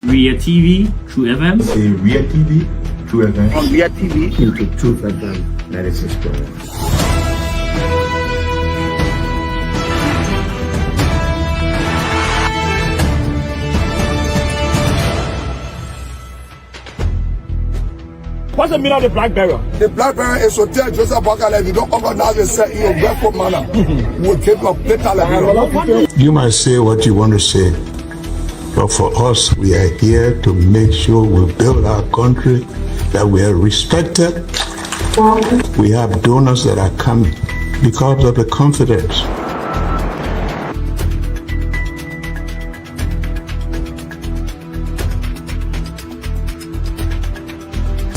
Ria TV, True FM. In Ria TV, True FM. On Ria TV, into True FM 96.1. What's the meaning of the black barrier? The black barrier is to tell Joseph Bakala, if you don't organize yourself in a grateful manner, we'll give you a better life. You might say what you want to say, but for us, we are here to make sure we build our country, that we are respected. We have donors that are coming because of the confidence.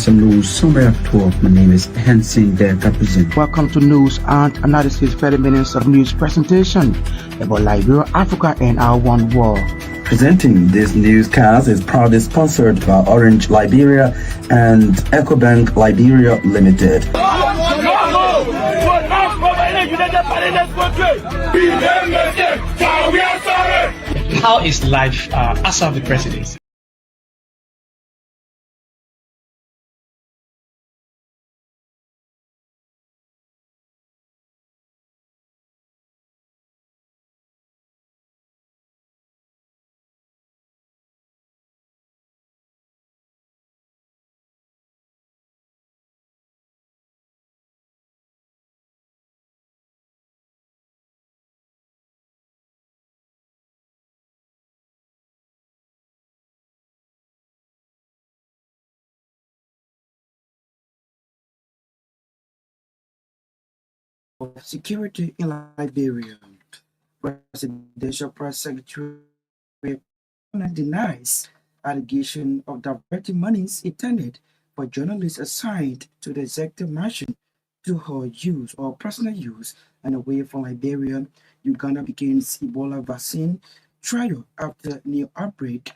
News Summary at 12. My name is Hansen the represent. Welcome to News and Analysis 30 minutes of news presentation about Liberia, Africa, and our one world. Presenting this newscast is proudly sponsored by Orange Liberia and Ecobank Liberia Limited. How is life as of the presidency? Security in Liberia. Presidential Press Secretary denies allegation of diverting monies intended for journalists assigned to the executive mansion to her use or personal use and away from Liberia. Uganda begins Ebola vaccine trial after new outbreak.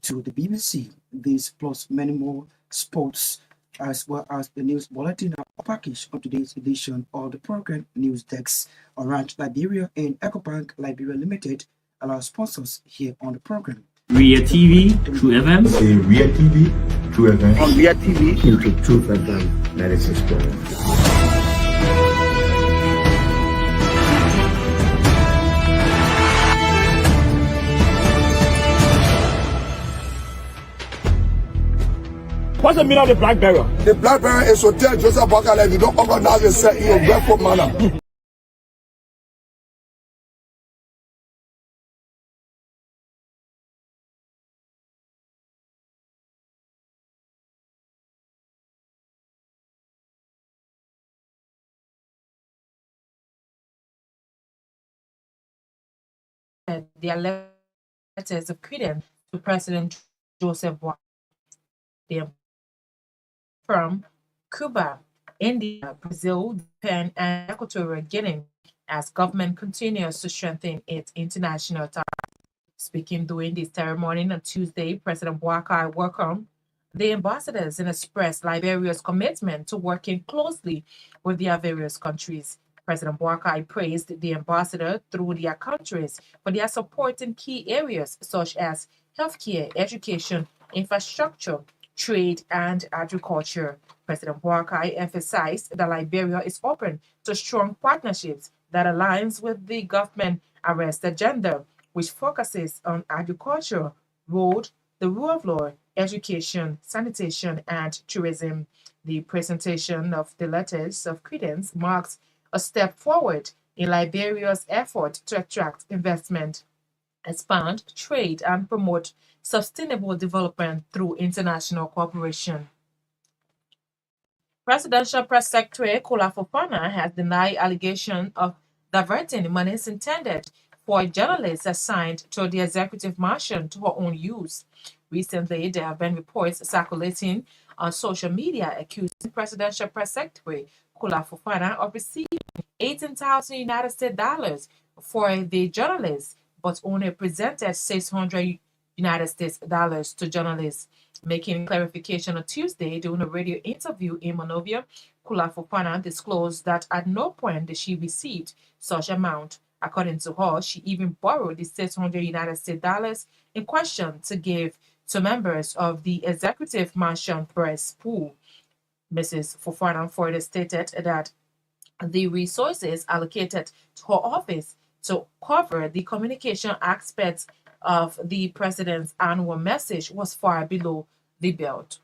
To the BBC, this plus many more sports as well as the news bulletin are packaged on today's edition of the program News Desk. Orange Liberia and Ecobank Liberia Limited are our sponsors here on the program. Ria TV, True FM. In Ria TV, True FM. On Ria TV, into True FM 96.1. what's the meaning of the black barrier? The black barrier is to tell Joseph Bakala, if you don't organize yourself in a grateful manner, their letters of credence to President Joseph Biden from Cuba, India, Brazil, Japan, and Equatorial Guinea as government continues to strengthen its international ties. Speaking during the ceremony on Tuesday, President Bouakai welcomed the ambassadors and expressed Liberia's commitment to working closely with their various countries. President Bouakai praised the ambassador through their countries for their support in key areas such as healthcare, education, infrastructure, trade, and agriculture. President Bouakai emphasized that Liberia is open to strong partnerships that aligns with the government arrest agenda, which focuses on agriculture, road, the rule of law, education, sanitation, and tourism. The presentation of the letters of credence marks a step forward in Liberia's effort to attract investment, expand trade, and promote sustainable development through international cooperation. Presidential Press Secretary Kula Fofana has denied allegations of diverting monies intended for journalists assigned to the executive mansion to her own use. Recently, there have been reports circulating on social media accusing Presidential Press Secretary Kula Fofana of receiving $18,000 for the journalists, but only presented $600 to journalists. Making clarification on Tuesday during a radio interview in Monrovia, Kula Fofana disclosed that at no point did she receive such amount. According to her, she even borrowed the $600 United States dollars in question to give to members of the executive mansion press pool. Mrs. Fofana further stated that the resources allocated to her office to cover the communication aspects of the president's annual message was far below the belt.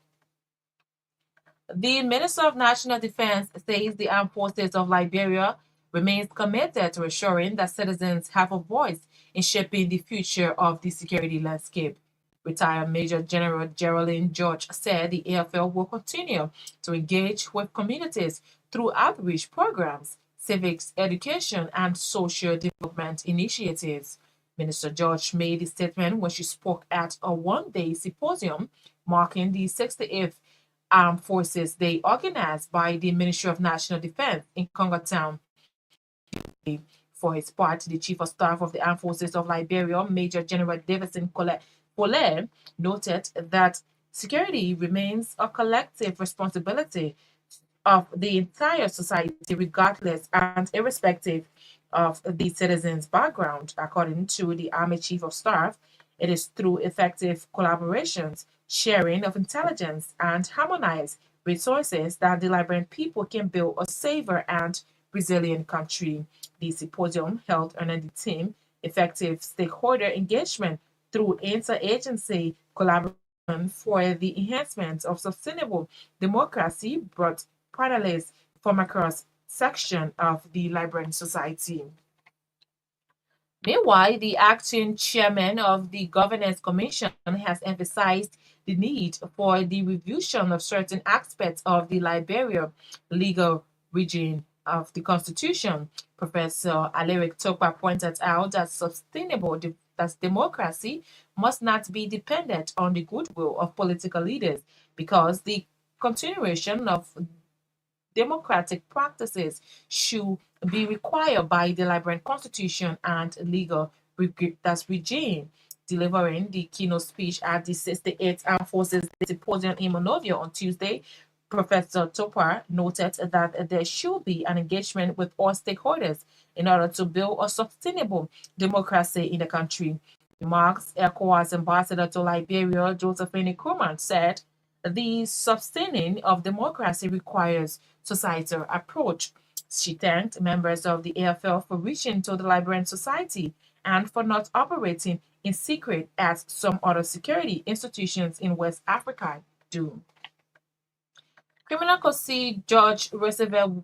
The Minister of National Defense says the armed forces of Liberia remains committed to ensuring that citizens have a voice in shaping the future of the security landscape. Retired Major General Geraldine George said the AFL will continue to engage with communities through outreach programs, civics education, and social development initiatives. Minister George made the statement when she spoke at a one-day symposium marking the 68th Armed Forces Day organized by the Ministry of National Defense in Congotown. For his part, the Chief of Staff of the Armed Forces of Liberia, Major General Davison Colette, noted that security remains a collective responsibility of the entire society, regardless and irrespective of the citizens' background. According to the Army Chief of Staff, it is through effective collaborations, sharing of intelligence, and harmonized resources that the Liberian people can build a safer and resilient country. The symposium held under the theme Effective Stakeholder Engagement through Interagency Collaboration for the Enhancement of Sustainable Democracy brought panelists from across sections of the Liberian society. Meanwhile, the acting chairman of the Governance Commission has emphasized the need for the revision of certain aspects of the Liberia legal regime of the Constitution. Professor Aleric Tokpa pointed out that that democracy must not be dependent on the goodwill of political leaders, because the continuation of democratic practices should be required by the Liberian Constitution and legal regime. Delivering the keynote speech at the 68th Armed Forces Symposium in Monrovia on Tuesday, Professor Topar noted that there should be an engagement with all stakeholders in order to build a sustainable democracy in the country. Remarks ECOWAS Ambassador to Liberia, Josephine Kuhlman, said the sustaining of democracy requires societal approach. She thanked members of the AFL for reaching to the Liberian society and for not operating in secret as some other security institutions in West Africa do. Criminal Court Judge resident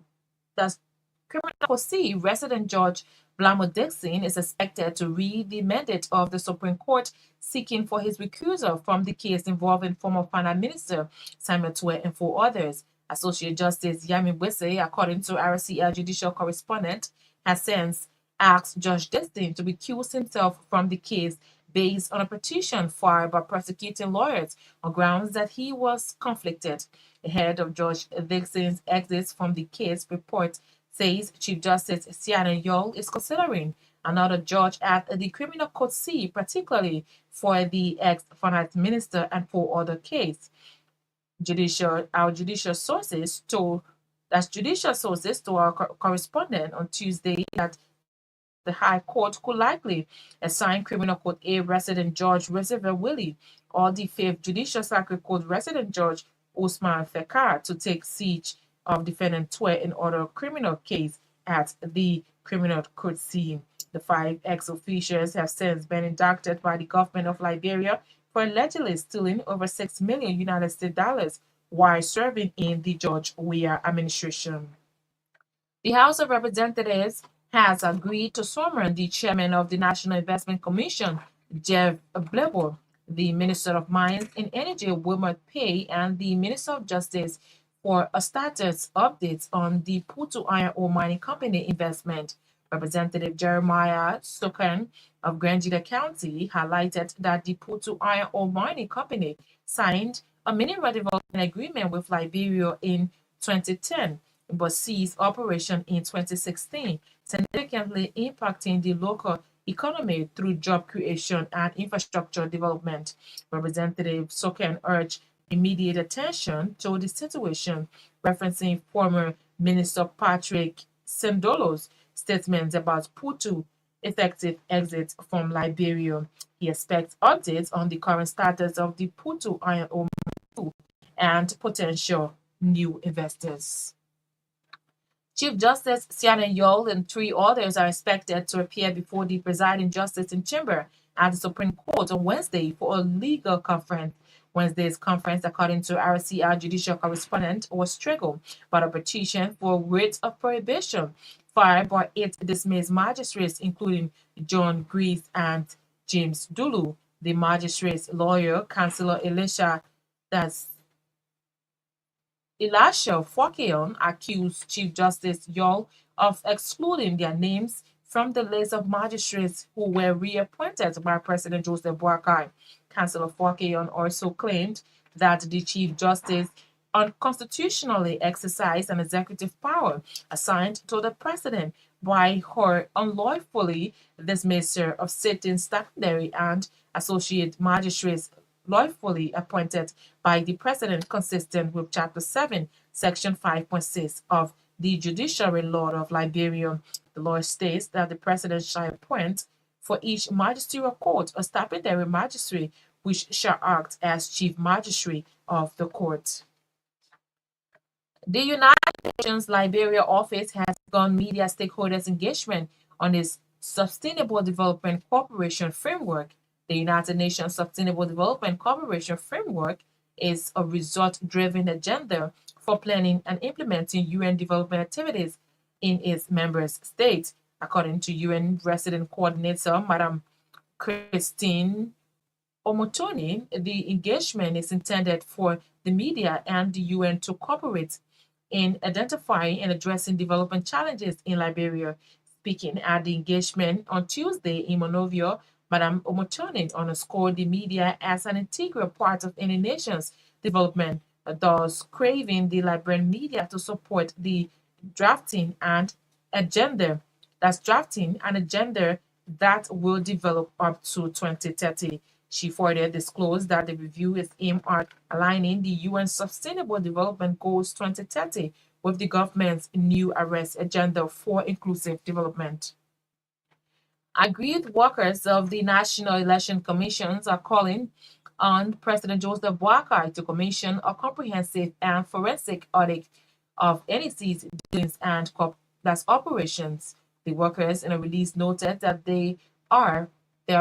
Judge Blamo Dixon is expected to read the mandate of the Supreme Court seeking for his recusal from the case involving former Finance Minister Samuel Tuwe and 4 others. Associate Justice Yami Wese, according to RCL judicial correspondent, has since asked Judge Dixon to recuse himself from the case based on a petition filed by prosecuting lawyers on grounds that he was conflicted. Ahead of Judge Dixon's exit from the case, report says Chief Justice Sianen Yol is considering another judge at the Criminal Court C, particularly for the ex-finance minister and 4 other cases. Our judicial sources told our correspondent on Tuesday that the High Court could likely assign Criminal Court A resident Judge Reservoir Willie or the 5th Judicial Circuit Court resident Judge Usman Fekar to take siege of defendant Tuwe in other criminal case at the Criminal Court C. The 5 ex-officials have since been indicted by the government of Liberia for allegedly stealing over $6 million United States dollars while serving in the George Weah administration. The House of Representatives has agreed to summon the chairman of the National Investment Commission, Jeff Blebo, the Minister of Mines and Energy, Wilmer Pay, and the Minister of Justice for a status update on the Putu Iron Ore Mining Company investment. Representative Jeremiah Stokan of Grangeda County highlighted that the Putu Iron Ore Mining Company signed a mineral development agreement with Liberia in 2010, but ceased operation in 2016, significantly impacting the local economy through job creation and infrastructure development. Representative Stokan urged immediate attention to the situation, referencing former Minister Patrick Sendolo's statements about Putu effective exit from Liberia. He expects updates on the current status of the Putu iron ore and potential new investors. Chief Justice Sianen Yol and 3 others are expected to appear before the presiding justice in chamber at the Supreme Court on Wednesday for a legal conference. Wednesday's conference, according to RCR judicial correspondent, was triggered by a petition for writ of prohibition filed by 8 dismissed magistrates, including John Grease and James Dulu. The magistrate's lawyer, Councillor Elisha Fokeon, accused Chief Justice Yol of excluding their names from the list of magistrates who were reappointed by President Joseph Boakai. Councillor Fokeon also claimed that the Chief Justice unconstitutionally exercised an executive power assigned to the President by her unlawfully dismissal of sitting secondary and associate magistrates lawfully appointed by the President, consistent with Chapter 7, Section 5.6 of the Judiciary Law of Liberia. The law states that the President shall appoint for each magisterial court a statutory magistrate, which shall act as Chief Magistrate of the court. The United Nations Liberia office has begun media stakeholders engagement on its Sustainable Development Cooperation Framework. The United Nations Sustainable Development Cooperation Framework is a result-driven agenda for planning and implementing UN development activities in its member states. According to UN Resident Coordinator, Madam Christine Omotoni, the engagement is intended for the media and the UN to cooperate in identifying and addressing development challenges in Liberia. Speaking at the engagement on Tuesday in Monrovia, Madam Omotoni underscored the media as an integral part of any nation's development, thus craving the Liberian media to support the drafting an agenda that will develop up to 2030. She further disclosed that the review is aimed at aligning the UN Sustainable Development Goals 2030 with the government's new arrest agenda for inclusive development. Aggrieved workers of the National Election Commissions are calling on President Joseph Boakai to commission a comprehensive and forensic audit of NEC's dealings and operations. The workers in a release noted that there are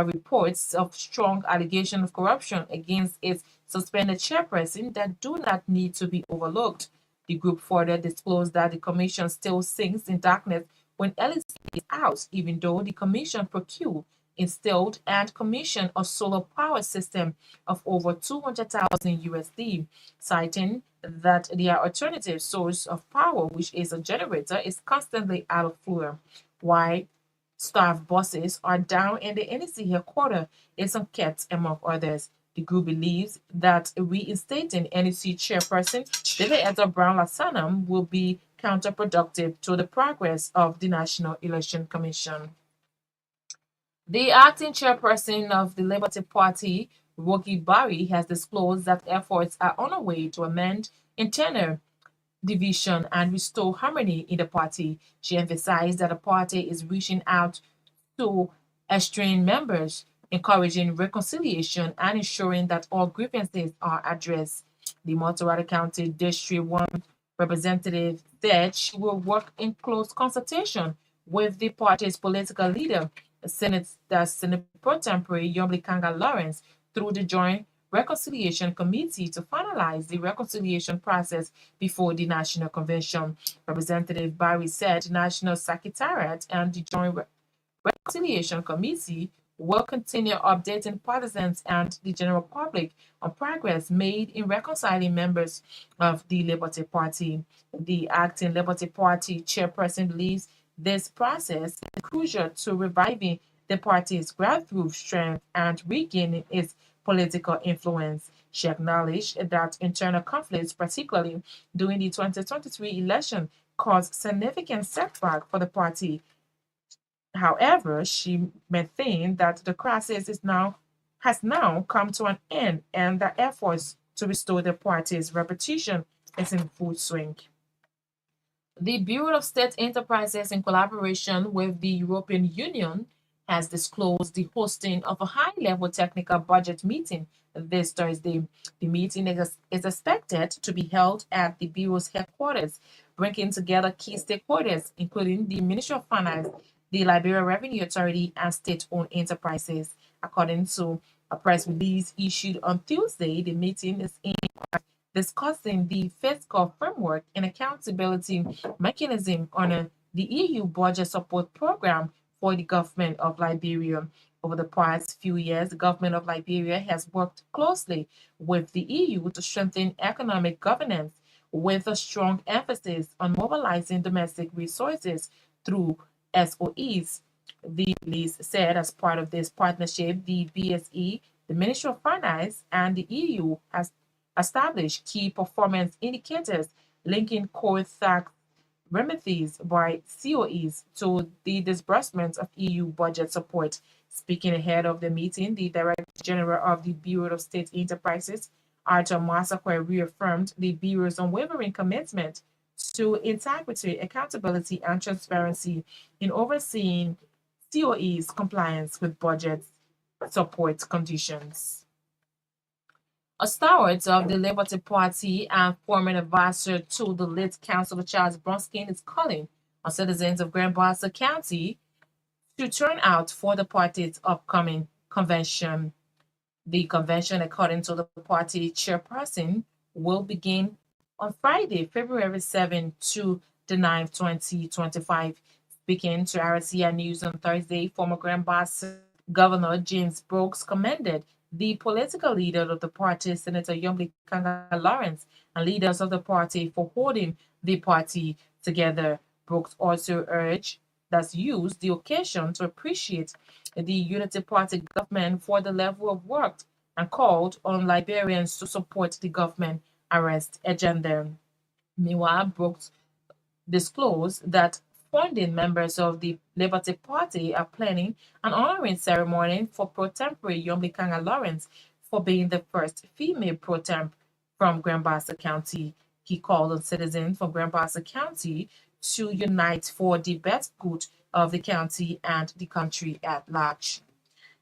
reports of strong allegation of corruption against its suspended chairperson that do not need to be overlooked. The group further disclosed that the commission still sinks in darkness when LEC is out, even though the commission procured, installed, and commissioned a solar power system of over 200,000 USD, citing that their alternative source of power, which is a generator, is constantly out of fuel. While staff buses are down in the NEC headquarters is unkept, among others. The group believes that reinstating NEC chairperson David Brown Lassanam will be counterproductive to the progress of the National Election Commission. The acting chairperson of the Liberty Party, Rogi Barry, has disclosed that efforts are on the way to amend internal division and restore harmony in the party. She emphasized that the party is reaching out to estranged members, encouraging reconciliation and ensuring that all grievances are addressed. The Montserrat County District 1 representative said she will work in close consultation with the party's political leader, Senate Pro Tempore Yomli Kanga Lawrence, through the Joint Reconciliation Committee to finalize the reconciliation process before the National Convention. Representative Barry said the National Secretariat and the Joint Reconciliation Committee will continue updating partisans and the general public on progress made in reconciling members of the Liberty Party. The acting Liberty Party chairperson believes this process is crucial to reviving the party's grassroots strength and regaining its political influence. She acknowledged that internal conflicts, particularly during the 2023 election, caused significant setback for the party. However, she maintained that the crisis has now come to an end and the efforts to restore the party's reputation is in full swing. The Bureau of State Enterprises, in collaboration with the European Union has disclosed the hosting of a high-level technical budget meeting this Thursday. The meeting is expected to be held at the Bureau's headquarters, bringing together key stakeholders, including the Ministry of Finance, the Liberia Revenue Authority, and state-owned enterprises. According to a press release issued on Tuesday, the meeting is in discussing the fiscal framework and accountability mechanism on the EU budget support program for the government of Liberia. Over the past few years, the government of Liberia has worked closely with the EU to strengthen economic governance, with a strong emphasis on mobilizing domestic resources through SOEs. The release said as part of this partnership, the BSE, the Ministry of Finance, and the EU has established key performance indicators linking core tax remedies by COEs to the disbursement of EU budget support. Speaking ahead of the meeting, the Director General of the Bureau of State Enterprises, Arthur Masakwe, reaffirmed the Bureau's unwavering commitment to integrity, accountability, and transparency in overseeing COE's compliance with budget support conditions. A stalwart of the Liberty Party and former advisor to the late Councillor Charles Bronskill is calling on citizens of Gbarntolmah County to turn out for the party's upcoming convention. The convention, according to the party chairperson, will begin on Friday, February 7 to the 9th, 2025. Speaking to RCI News on Thursday, former Gbarntolmah Governor James Brooks commended the political leader of the party, Senator Yumli Kanga Lawrence, and leaders of the party for holding the party together. Brooks also urged that use the occasion to appreciate the Unity Party government for the level of work and called on Liberians to support the government arrest agenda. Meanwhile, Brooks disclosed that founding members of the Liberty Party are planning an honoring ceremony for pro tempore Yumli Kanga Lawrence for being the first female pro temp from Gbarntolmah County. He called on citizens from Gbarntolmah County to unite for the best good of the county and the country at large.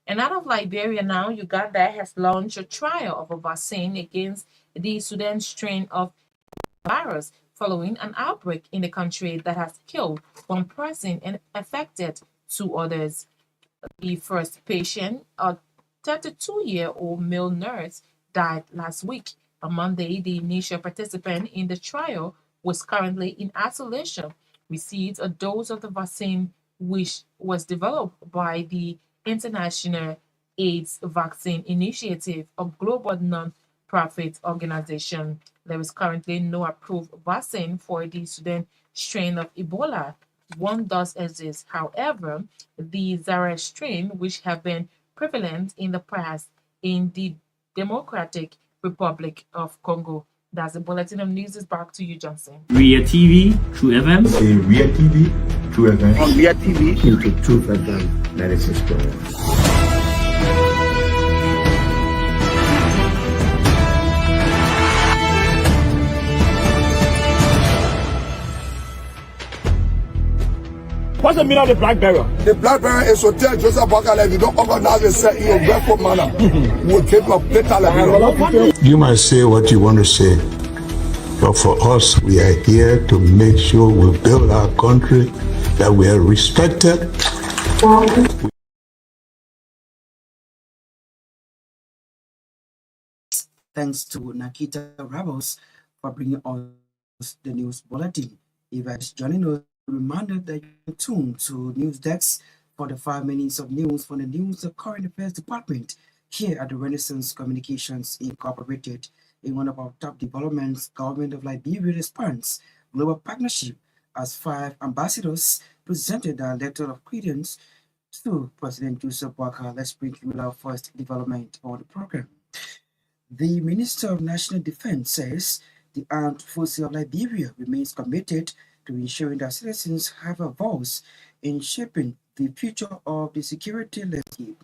And out of Liberia now, Uganda has launched a trial of a vaccine against the Sudan strain of virus following an outbreak in the country that has killed one person and affected two others. The first patient, a 32-year-old male nurse, died last week. On Monday, the initial participant in the trial was currently in isolation, received a dose of the vaccine which was developed by the International AIDS Vaccine Initiative, a global non-profit organization. There is currently no approved vaccine for the Sudan strain of Ebola. One does exist, however, the Zaire strain, which have been prevalent in the past in the Democratic Republic of Congo. That's the bulletin of news. Is back to you, Johnson. Ria TV, True FM. Ria TV, True FM. On Ria TV. Into Truth FM 96.1. What's the meaning of the black barrier? The black barrier is to tell Joseph Bakala, if you don't organize yourself in a grateful manner, we'll keep your better Liberia. You might say what you want to say, but for us, we are here to make sure we build our country, that we are respected. Thanks to Naketa Rebels for bringing us the news bulletin. If you're just joining us, reminded that you're tuned to News Desk for the 5 minutes of news from the News and Current Affairs Department here at the Renaissance Communications Incorporated. In one of our top developments, Government of Liberia responds global partnership as 5 ambassadors presented their letter of credence to President Joseph Boakai. Let's bring you our first development on the program. The Minister of National Defense says the Armed Forces of Liberia remains committed to ensuring that citizens have a voice in shaping the future of the security landscape.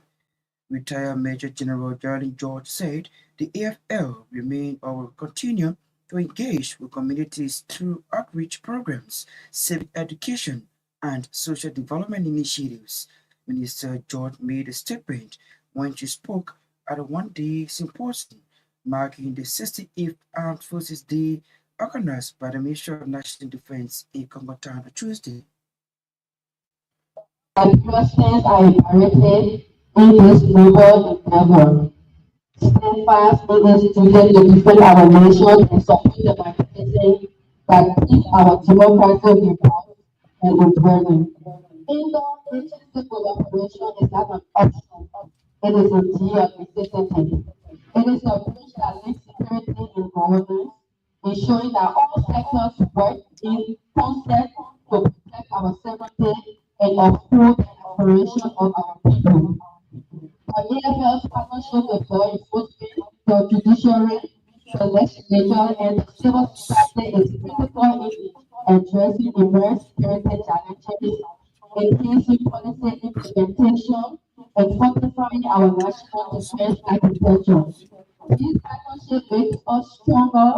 Retired Major General Geraldine George said the AFL remain or will continue to engage with communities through outreach programs, civic education, and social development initiatives. Minister George made a statement when she spoke at a one-day symposium marking the 68th Armed Forces Day organized by the Ministry of National Defense in Gbarntolmah on Tuesday. Questions are imperative in this noble endeavor. Steadfast in this duty to defend our nation and support the mechanism that keep our democracy reform and improving. Inter-agency collaboration is not an option. It is indeed a necessity. It is a bridge that links security and governance, ensuring that all sectors work in concert to protect our sovereignty and uphold the operation of our people. Our EFL's partnership with law enforcement, the judiciary, the legislature, and the civil society is critical in addressing emerging security challenges, enhancing policy implementation, and fortifying our national defense architecture. This partnership makes us stronger,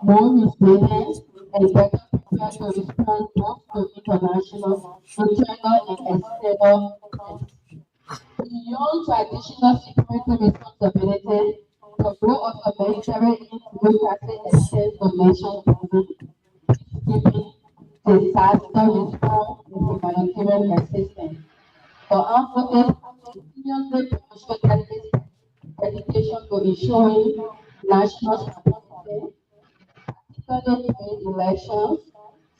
more resilient, and better prepared to respond both to international, internal, and external threats. Beyond traditional security responsibilities, the role of the military in democracy extends to nation building, peacekeeping, disaster response, and humanitarian assistance. The armed forces continuously demonstrated its dedication to ensuring national stability, particularly during elections,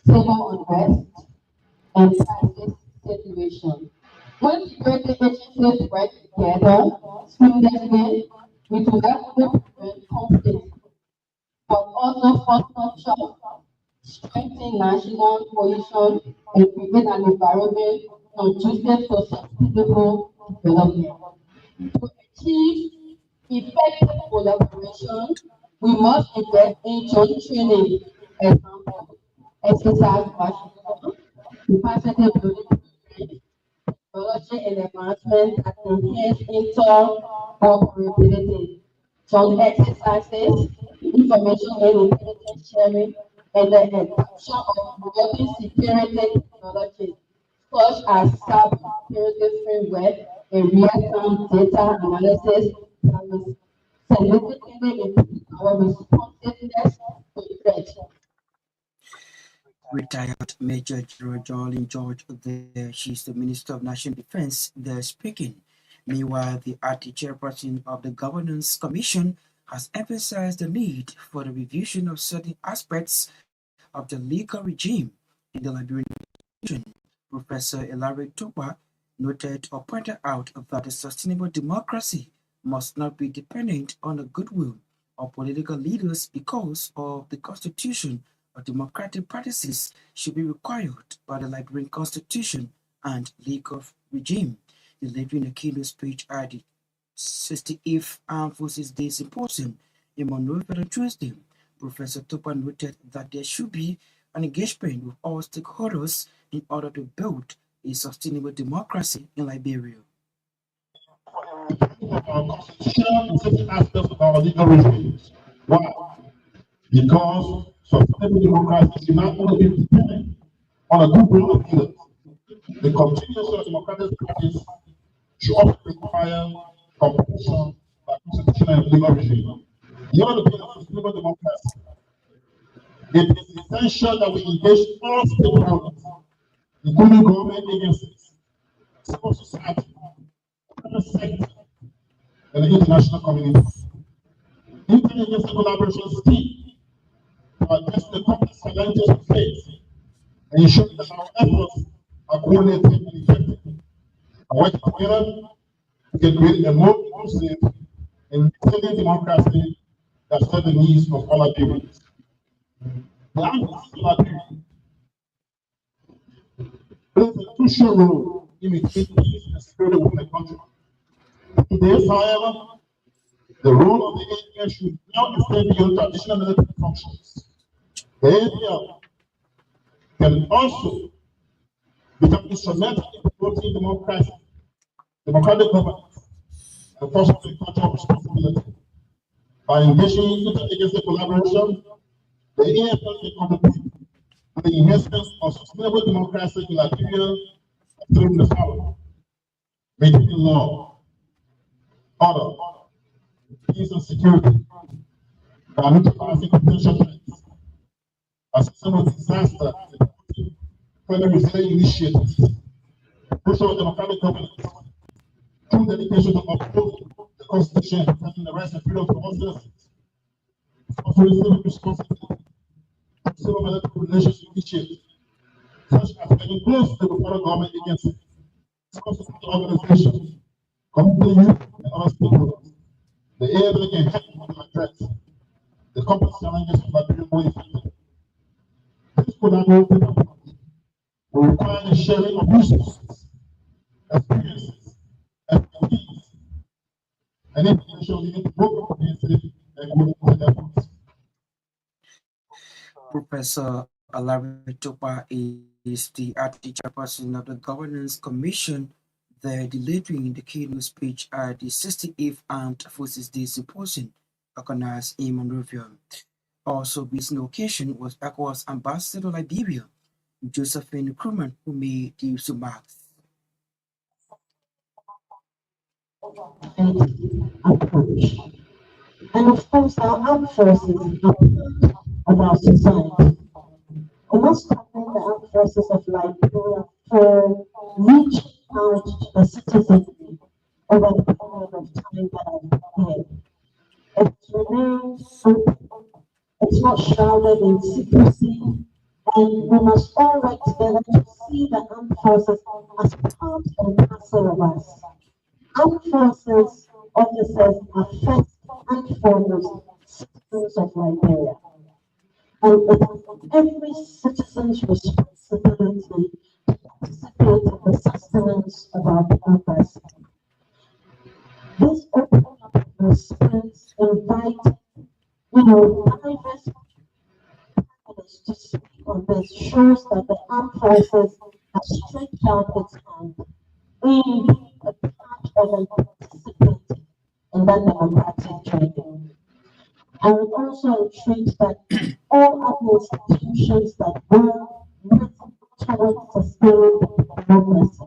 civil unrest, and crisis situations. When security agencies work together seamlessly, we do not only prevent conflict, but also foster trust, strengthen national cohesion, and create an environment conducive to sustainable development. To achieve effective collaboration, we must invest in joint training, example, exercise Washington, capacity building programs, technology and advancement that enhance interoperability, joint exercises, information and intelligence sharing, and the adoption of emerging security technologies, such as cybersecurity framework and real-time data analysis that will significantly improve our responsiveness to threats. Retired Major General Jolene George there, she's the Minister of National Defense, there speaking. Meanwhile, the RT chairperson of the Governance Commission has emphasized the need for the revision of certain aspects of the legal regime in the Liberian Constitution. Professor Elare Topa noted or pointed out that a sustainable democracy must not be dependent on the goodwill of political leaders because of the Constitution or democratic practices should be required by the Liberian Constitution and legal regime. Delivering a keynote speech at the 68th Armed Forces Day Symposium in Monrovia on Tuesday, Professor Topa noted that there should be an engagement with all stakeholders in order to build a sustainable democracy in Liberia. Our constitution and certain aspects of our legal regimes. Why? Because sustainable democracy should not only be dependent on a goodwill of leaders. The continuation of democratic practice should also require competition by constitutional and legal regime. In order to build a sustainable democracy, it is essential that we engage all stakeholders, including government agencies, civil society, private sector, and the international community. Interagency collaboration is key to address the complex challenges we face and ensure that our efforts are coordinated and effective. I work together to create a more inclusive and resilient democracy that serves the needs of all Liberians. The armed forces of Liberia plays a crucial role in maintaining peace and security within the country. Today, however, the role of the ADF should now extend beyond traditional military functions. The ADF can also become instrumental in promoting democracy, democratic governance, and fostering cultural responsibility. By engaging interagency collaboration, the AFL can contribute to the enhancement of sustainable democracy in Liberia through the power. maintaining law, order, peace and security, by neutralizing potential threats, assisting with disaster, further resilient initiatives, crucial democratic governance, true dedication to upholding the Constitution and protecting the rights and freedoms of all citizens, fostering civic responsibility, civil military relations initiatives, such as working closely with federal government agencies, responsible organizations, community youth, and other stakeholders. The area can help to address the complex challenges of Liberian more effectively. This collaborative approach will require the sharing of resources, experiences, expertise, and information leading to more comprehensive and coordinated efforts. Professor Alari Topa is the acting chairperson of the Governance Commission. The delivering the keynote speech at the 68th Armed Forces Day Symposium organized in Monrovia. Also visiting the occasion was ECOWAS Ambassador to Liberia, Josephine Krumman, who made the remarks. Approach. And of course, our armed forces are part of our society. We must commend the armed forces of Liberia for reaching out to the citizenry over the period of time that I've had. It remains open. It's not shrouded in secrecy, and we must all work together to see the armed forces as part and parcel of us. Armed forces officers are first and foremost citizens of Liberia. And it is every citizen's responsibility to participate in the sustenance of our democracy. This open up response invites, diverse panelists to speak on this shows that the armed forces have stretched out its hand in being a part of and participating in that democratic journey. I would also entreat that all other institutions that work towards sustaining democracy,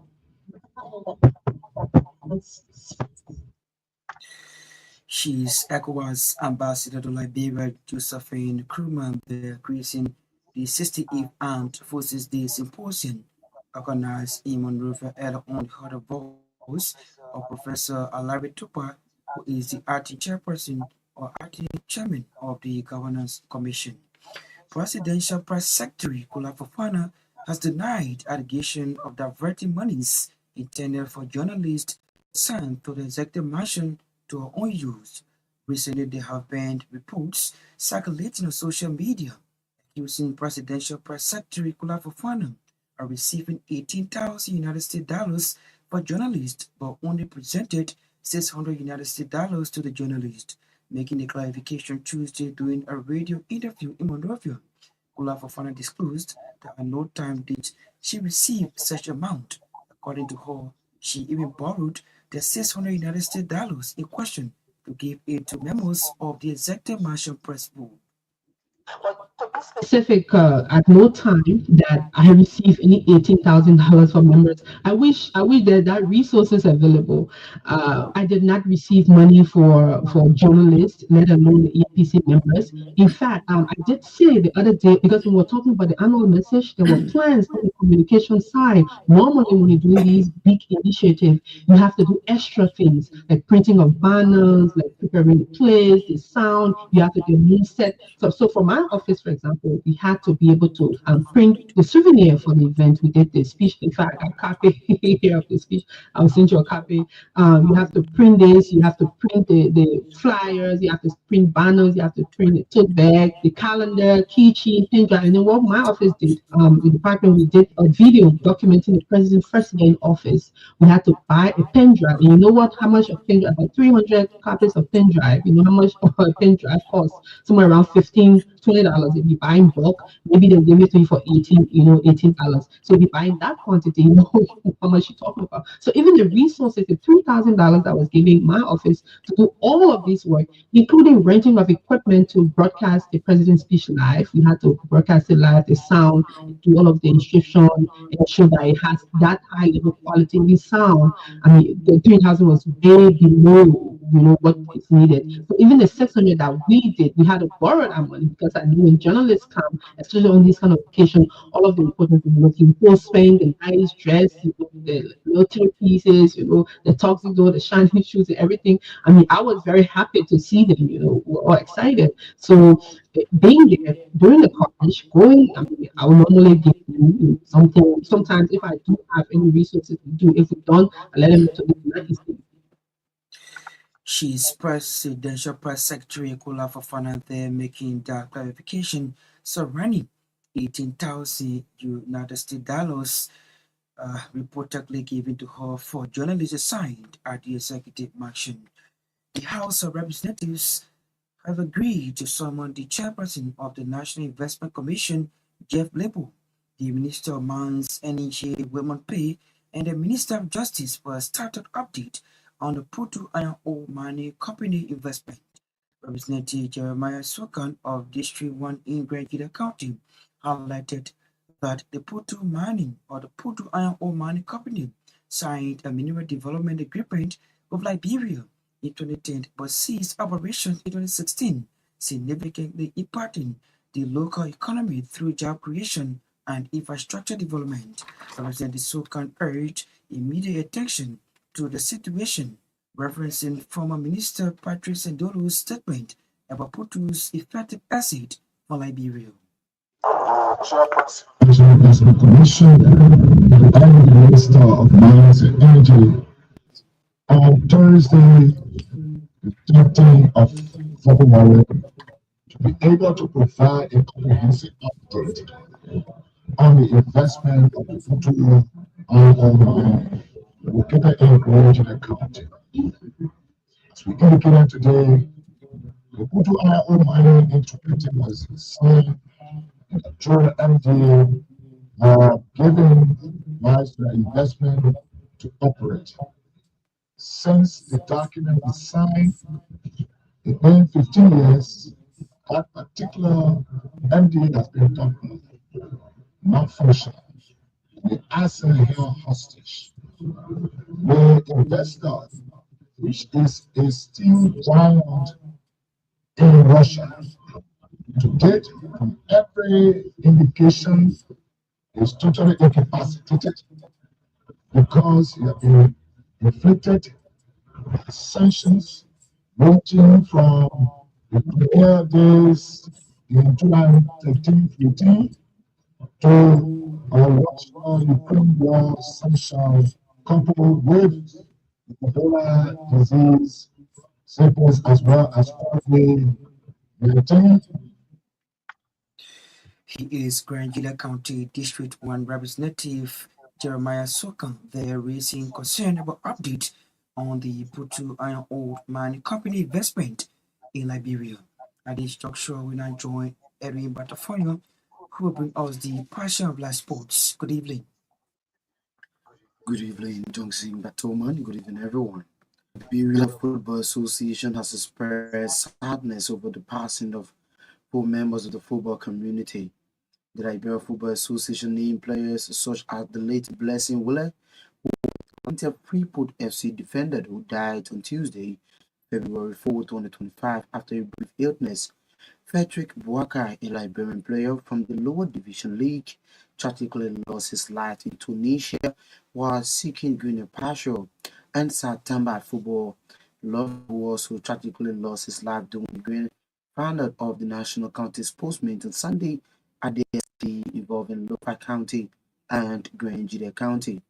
She's ECOWAS Ambassador to Liberia, Josephine Krumman, gracing the 68th Armed Forces Day Symposium organized in Monrovia. Earlier on, heard a voice of Professor Alari Topa, who is the acting chairperson or acting chairman of the Governance Commission. Presidential Press Secretary Kula Fofana has denied allegation of diverting monies intended for journalists sent to the executive mansion to her own use. Recently, there have been reports circulating on social media accusing Presidential Press Secretary Kula Fofana of receiving $18,000 for journalists, but only presented $600 to the journalist, making a clarification Tuesday during a radio interview in Monrovia. Kula Fofana disclosed that at no time did she receive such amount. According to her, she even borrowed the $600 in question to give aid to members of the Executive Mansion Press Board. Specific, at no time that I have received any $18,000 from members. I wish that resources available. I did not receive money for journalists, let alone the EPC members. In fact, I did say the other day, because when we were talking about the annual message, there were plans on the communication side. Normally, when you're doing these big initiatives, you have to do extra things like printing of banners, like preparing the place, the sound. You have to do a new set. So for my office, for example, we had to be able to print the souvenir for the event. We did the speech. In fact, I got a copy here of the speech. I'll send you a copy. You have to print this. You have to print the flyers. You have to print banners. You have to print the tote bag, the calendar, keychain, pin drive. And then what my office did, the department, we did a video documenting the president's first day in office. We had to buy a pen drive. And you know what? How much a pen drive? About 300 copies of pen drive. You know how much a pen drive costs? Somewhere around $15,000 $20. If you buy in bulk, maybe they'll give it to you for $18. So if you buy in that quantity, you know how much you're talking about. So even the resources, the $3,000 that was giving my office to do all of this work, including renting of equipment to broadcast the president's speech live. We had to broadcast it live, the sound, do all of the inscription, ensure that it has that high level quality. The sound, I mean, the 3,000 was way below, what is needed. So even the 600 that we did, we had to borrow that money because I know when journalists come, especially on this kind of occasion, all of the reporters are looking post-spend, the nice dress, the military pieces, the tuxedo, the shiny shoes, and everything. I mean, I was very happy to see them, we're all excited. So being there during the coverage, I mean, I will normally give them something. Sometimes if I do have any resources to do, if we don't, I let them know to do that. She's Presidential Press Secretary Kula Fafana there making that clarification surrounding 18,000 United States dollars reportedly given to her for journalists assigned at the executive mansion. The House of Representatives have agreed to summon the chairperson of the National Investment Commission, Jeff Blable, the Minister of Mines, Energy, Women Pay, and the Minister of Justice for a started update on the Putu Iron Ore Mining Company investment. Representative Jeremiah Sokan of District 1 in Gbarntolmah County highlighted that the Putu Mining or the Putu Iron Ore Mining Company signed a mineral development agreement with Liberia in 2010 but ceased operations in 2016, significantly impacting the local economy through job creation and infrastructure development. Representative Sokan urged immediate attention to the situation, referencing former Minister Patrick Sendolo's statement about Putu's effective exit for Liberia. Chairperson of the Investment Commission and the Minister of Mines and Energy on Thursday, the 13th of February, to be able to provide a comprehensive update on the investment of the Putu Iron Ore Mine located in Gbarntolmah County. As we indicated today, the Putu Iron Ore Mining Entity was signed during MDA giving rise to the investment to operate. Since the document was signed, it's been 15 years, that particular MDA has been done not functional. The asset held hostage. The investor, which is a steel giant in Russia, to date, from every indication, is totally incapacitated because he has been inflicted sanctions ranging from the premier days in July 13, 14 to Russia-Ukraine war sanctions coupled with Ebola disease symptoms as well as COVID-19. He is Gbarntolmah County District 1 Representative Jeremiah Sokan there raising concern about update on the Putu Iron Ore Mining Company investment in Liberia. At this structure, we now join Edwin Batafoyo, who will bring us the passion of live sports. Good evening. Good evening, Johnson Gbarntolmah. Good evening, everyone. The Liberia Football Association has expressed sadness over the passing of 4 members of the football community. The Liberia Football Association named players such as the late Blessing Wille, who was a Freeport FC defender who died on Tuesday, February 4, 2025, after a brief illness. Frederick Bouaka, a Liberian player from the lower division league, tragically lost his life in Tunisia while seeking greener pasture. And Satamba football Love, who also tragically lost his life during the grand final of the National County Sports Meet on Sunday at the SP involving Lopa County and Gbarntolmah County.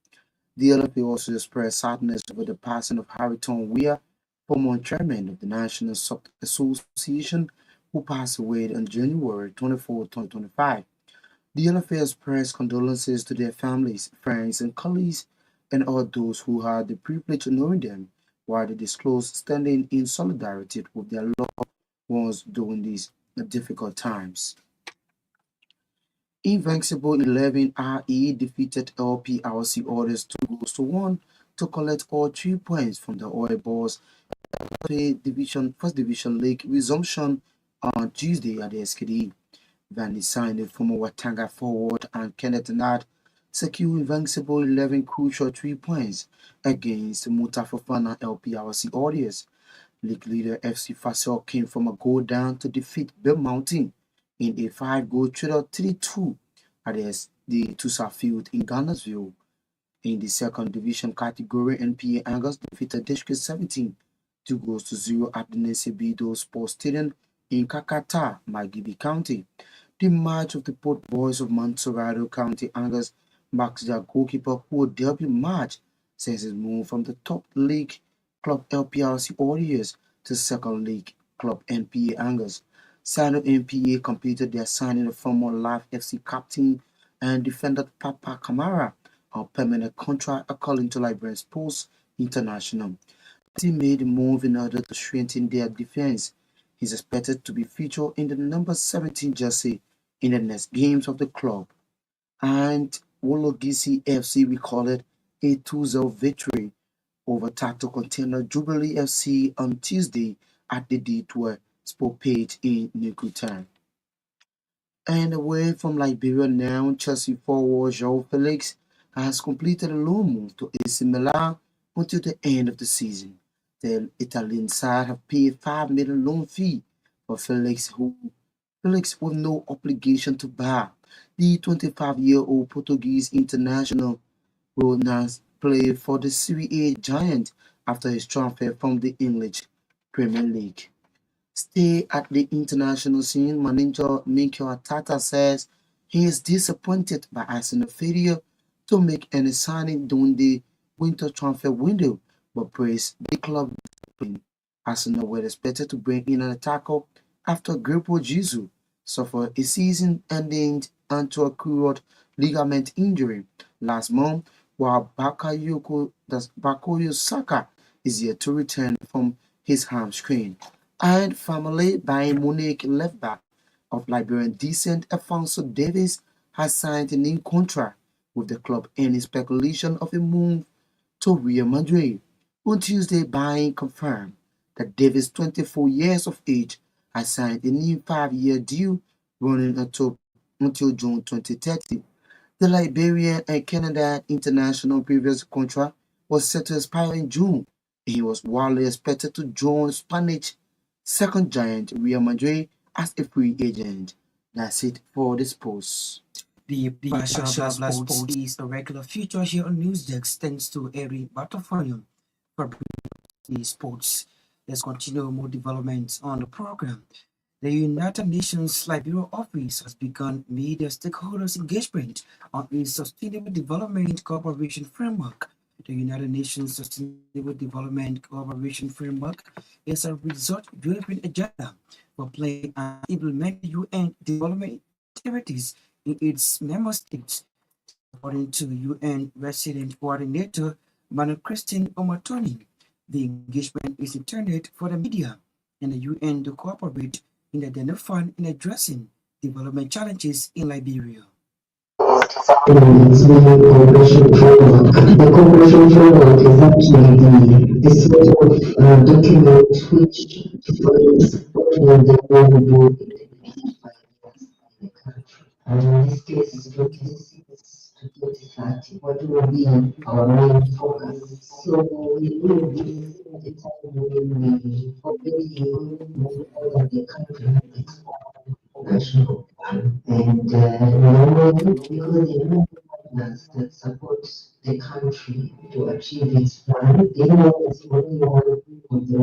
The LFA also expressed sadness over the passing of Harrington Weir, former chairman of the National Soccer Association, who passed away on January 24, 2025. The LFA expressed condolences to their families, friends, and colleagues, and all those who had the privilege of knowing them, while they disclosed standing in solidarity with their loved ones during this difficult times. Invincible 11 RE defeated LPRC Orders 2-1 to collect all 3 points from the Oil Balls First Division League resumption on Tuesday at the SKD. Van signed former Watanga forward and Kenneth Nat secured Invincible 11 crucial 3 points against Mutafafana LPRC Orders. League leader FC Fasel came from a goal down to defeat Bill Mountain in a 5-goal shootout 3-2 at the Tusa Field in Ghana's-Ville. In the second division category, NPA Angus defeated District 17 2-0 at the Nesebido Sports Stadium in Kakata, Magibi County. The match of the Port Boys of Montserrado County Angus marks their goalkeeper who debut match since his move from the top league club LPRC Warriors to second league club NPA Angus. Side of NPA completed their signing of former Life FC captain and defender Papa Kamara on permanent contract according to Liberian Sports International. The team made a move in order to strengthen their defense. He's expected to be featured in the number 17 jersey in the next games of the club. And Wologisi FC recorded a 2-0 victory over Tato Container Jubilee FC on Tuesday at the D12 Sport Page in Naketa. And away from Liberia now, Chelsea forward João Felix has completed a loan move to AC Milan until the end of the season. The Italian side have paid $5 million loan fee for Felix with no obligation to buy. The 25-year-old Portuguese international will now play for the Serie A giant after his transfer from the English Premier League. Stay at the international scene, manager Mikel Arteta says he is disappointed by Arsenal failure to make any signing during the winter transfer window, but praised the club discipline. Arsenal were expected to bring in an attacker after Gabriel Jesus suffered a season-ending anterior ligament injury last month, while Bakayoko Saka is yet to return from his hamstring. And family Bayern Munich left back of Liberian descent Alphonso Davies has signed a new contract with the club, ending speculation of a move to Real Madrid. On Tuesday, Bayern confirmed that Davies, 24 years of age, has signed a new 5-year deal running until June 2030. The Liberian and Canada international previous contract was set to expire in June, and he was widely expected to join Spanish second giant Real Madrid as a free agent. That's it for the sports. The Passion Sports is a regular feature here on Newsdesk thanks to Eric Bartolfonium for the sports. Let's continue more developments on the program. The United Nations Liberia Office has begun media stakeholders engagement on its Sustainable Development Cooperation Framework. The United Nations Sustainable Development Cooperation Framework is a result-driven agenda for planning and implementing UN development activities in its member states. According to UN Resident Coordinator Manu Christine Omatoni, the engagement is intended for the media and the UN to cooperate in identifying and addressing development challenges in Liberia. The cooperation framework is actually the sort of document which defines what will the world do in 5 years in the country. And in this case, it's 26 to 2030. What will be our main focus? So we will be the time when we already know that the country has its own national plan. And normally, because the UN partners that support the country to achieve its plan, they know it's only one of the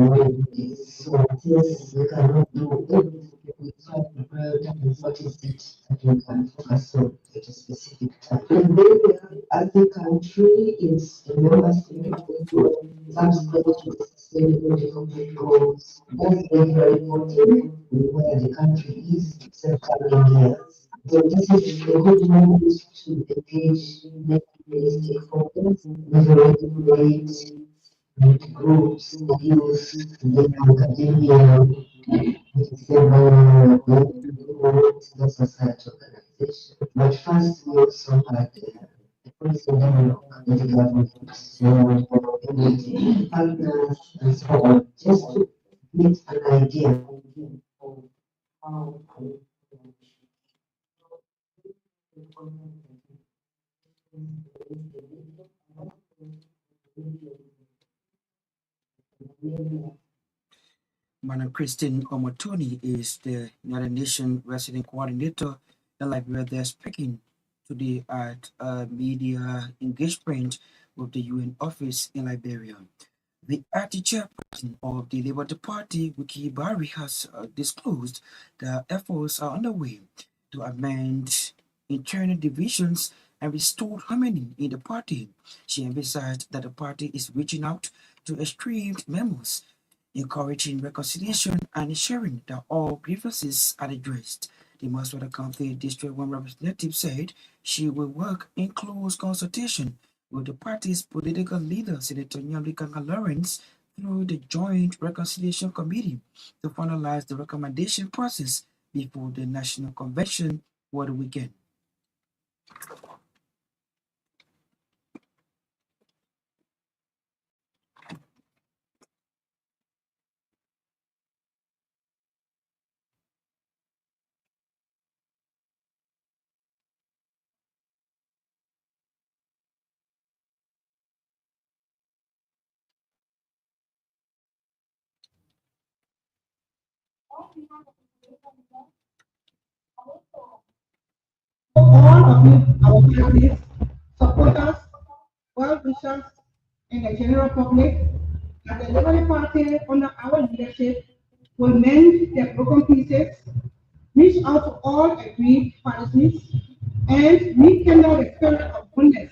ways. So since we cannot do everything, we try to prioritize what is it that we can focus on at a specific time. And then as a country, it's a member state of the UN, subscribe to the sustainable development goals. That's very important where the country is in coming years. So this is a good moment to engage many stakeholders, regulate groups, youth, the academia, But first, we also had the president of the government, partners, and so on, just to get an idea of how Madam Christine Omotoni is the United Nations resident coordinator in Liberia. They're speaking today at a media engagement with the UN office in Liberia. The acting chairperson of the Labour Party, Wiki Barry, has disclosed that efforts are underway to amend internal divisions and restore harmony in the party. She emphasized that the party is reaching out to estranged members, encouraging reconciliation and ensuring that all grievances are addressed. The Maswara County District 1 representative said she will work in close consultation with the party's political leader, Senator Nyamlikanga Lawrence, through the Joint Reconciliation Committee to finalize the recommendation process before the National Convention over the weekend. All of you, our families, supporters, well-wishers, and the general public, as the Liberal Party under our leadership will mend their broken pieces, reach out to all aggrieved parties, and rekindle the spirit of oneness.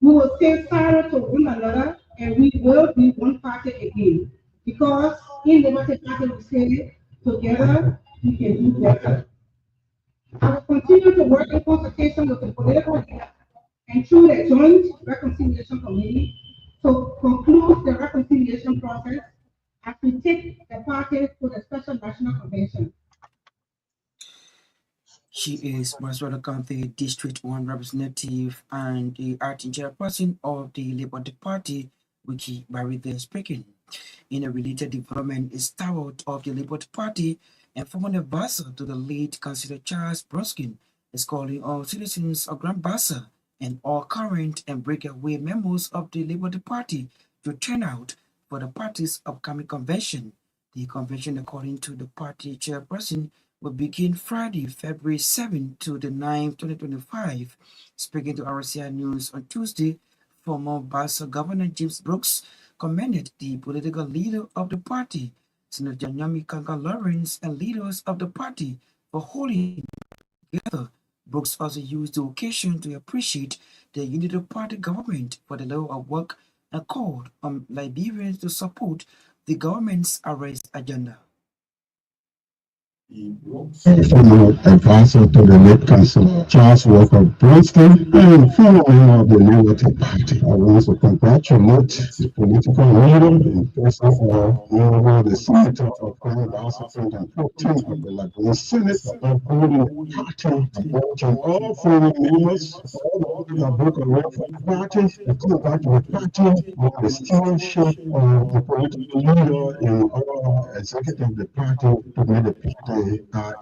We will say sorrow to one another, and we will be one party again. Because in Liberty Party we say, together we can do better. I will continue to work in consultation with the political leaders and through the Joint Reconciliation Committee to conclude the reconciliation process as we take the party to the Special National Convention. She is Maswara County District 1 representative and the acting chairperson of the Labour Party, Wiki Barry, speaking. In a related development, a stalwart of the Labour Party and former advisor to the late Councillor Charles Broskin is calling on citizens of Grand Bassa and all current and breakaway members of the Labour Party to turn out for the party's upcoming convention. The convention, according to the party chairperson, will begin Friday, February 7 to the 9th, 2025. Speaking to RCI News on Tuesday, former Bassa Governor James Brooks commended the political leader of the party, Senator Nyamlikanga Lawrence, and leaders of the party for holding together. Brooks also used the occasion to appreciate the Unity Party government for the level of work and called on Liberians to support the government's arrest agenda. Former advisor to the late Councillor Charles Walker Bronston and former member of the Liberty Party. I want to congratulate the political leader in person of Honorable the Senator of Grand Bassa and 14 of the Liberian Senate, upholding the party, approaching all former members, all the that broke away from the party, to come back to the party with the stewardship of the political leader and all executive of the party to make the party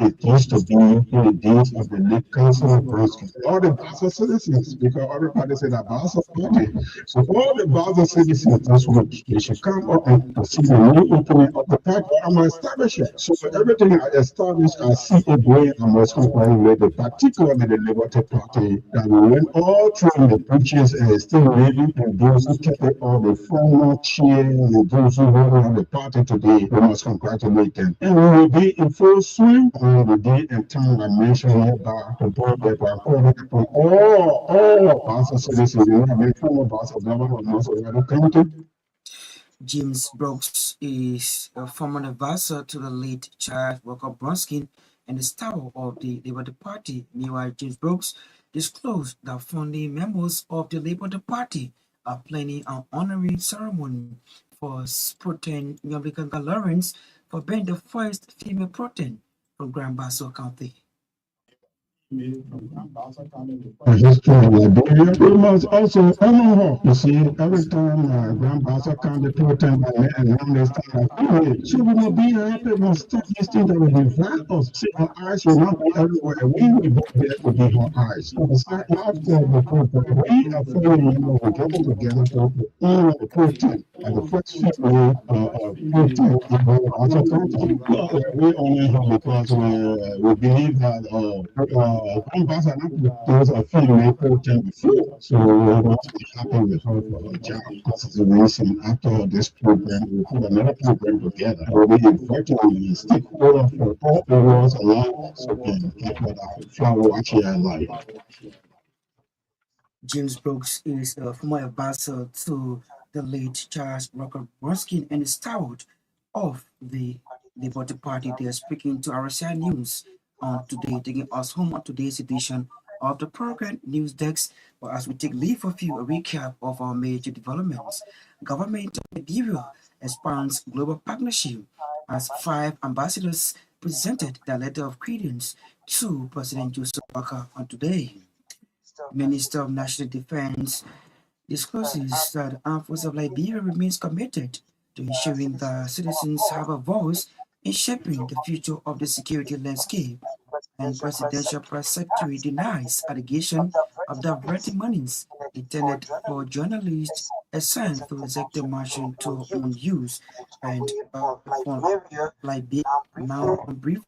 it used to be in the days of the late Councillor Bronsky. All the Bassa citizens, because everybody said that Bassa party. So all the Bassa citizens this week, they should come up and to see the new opening of the party. I'm establishing. So everything I established, I see a way I must comply with the particularly the Liberty Party that we went all through the preachers and still living and those who kept it all the former chair and those who run the party today, we must congratulate them. And we will be in full swing on the day and time I mentioned hereby to board that I call it from all Bassa citizens, you know, many former Bassa governor of Massachusetts County. James Brooks is a former advisor to the late Charles Walker Bronskin and the star of the Labour Party. Meanwhile, James Brooks disclosed that founding members of the Labour Party are planning an honorary ceremony for Sproten Nyamlikanga Lawrence for being the first female protein from Gbarntolmah County. A history of Liberia. We must also honor her. You see, every time Gbarntolmah County protest by men and this time of period, so we will be happy. We must stop this thing that will divide us. See, our eyes will not be everywhere. We will be there to be her eyes. So after the protest, we are following members will get together to honor the protest and the first female protest in Gbarntolmah County. We honor her because we believe that those are female protein before, so we want to be happy with her for her job. This is the reason after this program, we put another program together. We'll be inviting the stakeholders for all areas along so we can get what our flower actually like. James Brooks is a former advisor to the late Charles Rocker Bronski and is steward of the Liberty Party. They are speaking to RCI News on today, taking us home on today's edition of the program News Desk. But as we take leave of you, a recap of our major developments. Government of Liberia expands global partnership as 5 ambassadors presented their letter of credence to President Joseph Walker on today. Minister of National Defense discloses that the Armed Forces of Liberia remains committed to ensuring that citizens have a voice in shaping the future of the security landscape, and Presidential Press Secretary denies allegation of diverting monies intended for journalists assigned to executive marshal to own use, and Liberia now brief.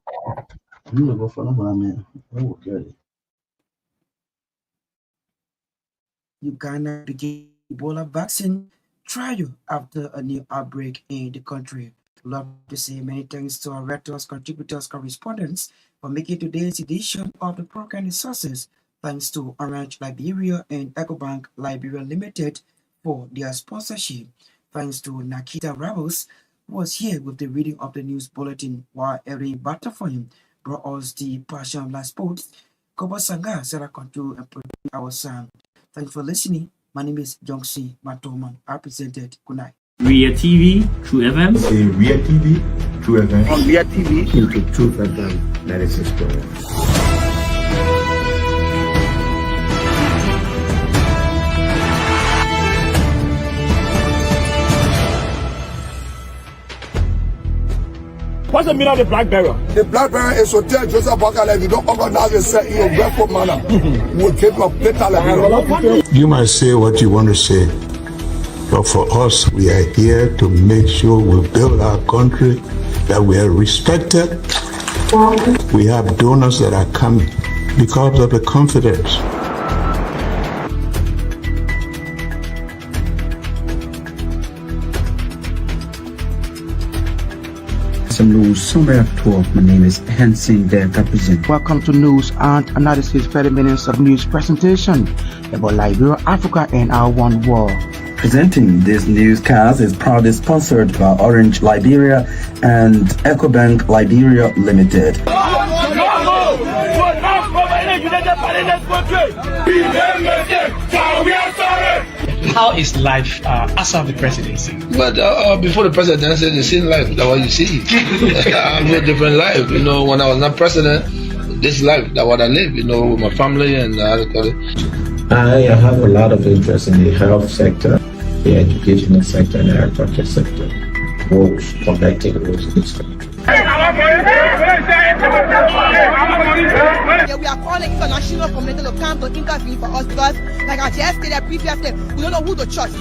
Uganda began Ebola vaccine trial after a new outbreak in the country. Love to say many thanks to our writers, contributors, correspondents for making today's edition of the program resources. Thanks to Orange Liberia and EcoBank Liberia Limited for their sponsorship. Thanks to Naketa Rebels, who was here with the reading of the news bulletin, while Erin Butterfly brought us the passion of life sports. Kobo Sanga set our control and produced our sound. Thanks for listening. My name is Gbarntolmah. I presented. Good night. Ria TV, True FM. See Ria TV, True FM. On Ria TV, into True FM 96.1. what's the meaning of the black barrier? The black barrier is to tell Joseph Walker if you don't organize yourself in a grateful manner, we'll keep your better Liberia. You might say what you want to say, but for us, we are here to make sure we build our country, that we are respected. We have donors that are coming because of the confidence. News summary of 12. My name is Hansen Der Capuchin. Welcome to News and Analysis, 30 minutes of news presentation about Liberia, Africa, and our one world. Presenting this newscast is proudly sponsored by Orange Liberia and EcoBank Liberia Limited. How is life after the presidency? But before the presidency, the same life, that's what you see. I live a different life. You know, when I was not president, this life, that's what I live, you know, with my family and I have a lot of interest in the health sector, the educational sector, and the agriculture sector. Roads, connecting roads in this country. We are calling international community to come to intervene for us because, like I just stated previously, we don't know who to trust.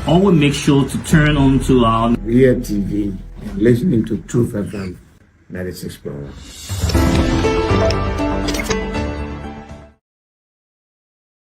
Always make sure to turn on to our Ria TV and listening to Truth FM 96.1.